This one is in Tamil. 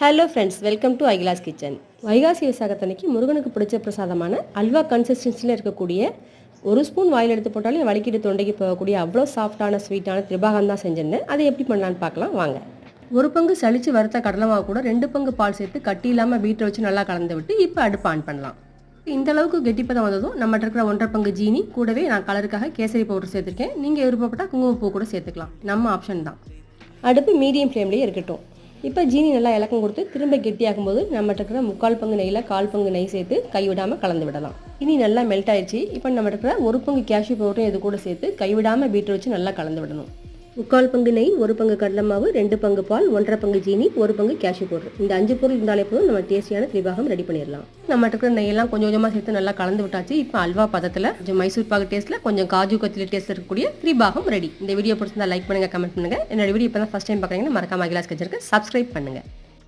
ஹலோ ஃப்ரெண்ட்ஸ், வெல்கம் டு ஐகிலாஸ் கிச்சன். வைகாசி விசாகத்தன்னைக்கு முருகனுக்கு பிடிச்ச பிரசாதமான அல்வா கன்சிஸ்டன்சியில் இருக்கக்கூடிய ஒரு ஸ்பூன் வாயில் எடுத்து போட்டாலும் வலிக்கிட்டு தொண்டைக்கு போகக்கூடிய அவ்வளோ சாஃப்டான ஸ்வீட்டான திரிபாகம் தான் செஞ்சிருந்தேன். அதை எப்படி பண்ணலான்னு பார்க்கலாம் வாங்க. ஒரு பங்கு சளிச்சு வறுத்த கடலை மாவு கூட 2 பங்கு பால் சேர்த்து கட்டி இல்லாமல் பீட்டரை வச்சு நல்லா கலந்து விட்டு இப்போ அடுப்பு ஆன் பண்ணலாம். இந்த அளவுக்கு கெட்டிப்பதம் வந்ததும் நம்மகிட்ட இருக்கிற 1.5 பங்கு ஜீனி கூடவே நான் கலருக்காக கேசரி பவுடர் சேர்த்துருக்கேன். நீங்கள் விருப்பப்பட்டால் குங்குமப்பூ கூட சேர்த்துக்கலாம், நம்ம ஆப்ஷன் தான். அடுப்பு மீடியம் ஃப்ளேம்லேயே இருக்கட்டும். இப்போ ஜீனி நல்லா இலக்கம் கொடுத்து திரும்ப கெட்டியாகும் போது நம்மகிட்ட இருக்கிற 3/4 பங்கு நெய்யில் 1/4 பங்கு நெய் சேர்த்து கைவிடாமல் கலந்து விடலாம். இனி நல்லா மெல்ட் ஆயிடுச்சு. இப்போ நம்மகிட்ட இருக்கிற 1 பங்கு கேஷ்யூ பவுடரும் இது கூட சேர்த்து கைவிடாமல் பீட்டர் வச்சு நல்லா கலந்து விடணும். 3/4 பங்கு நெய், 1 பங்கு கடலை மாவு, 2 பங்கு பால், 1.5 பங்கு ஜீனி, 1 பங்கு கேஷ்யூ பவுடர், இந்த 5 பொருள் இருந்தாலே போதும் நம்ம டேஸ்டியான திரிபாகம் ரெடி பண்ணிடலாம். நம்மகிட்ட இருக்கிற நெய்யெல்லாம் கொஞ்சம் கொஞ்சமாக சேர்த்து நல்லா கலந்து விட்டாச்சு. இப்போ அல்வா பதத்தில் கொஞ்சம் மைசூர் பாகு டேஸ்ட்டில் கொஞ்சம் காஜு கத்திரி டேஸ்ட்டில் இருக்கக்கூடிய திரிபாகம் ரெடி. இந்த வீடியோ பிடிச்சிருந்தா லைக் பண்ணுங்கள், கமெண்ட் பண்ணுங்கள். என்னோட வீடியோ இப்போ தான் ஃபஸ்ட் டைம் பார்க்குறீங்கன்னா மறக்காம ஐகிலாஸ் கிச்சனுக்கு சப்ஸ்கிரைப் பண்ணுங்கள்.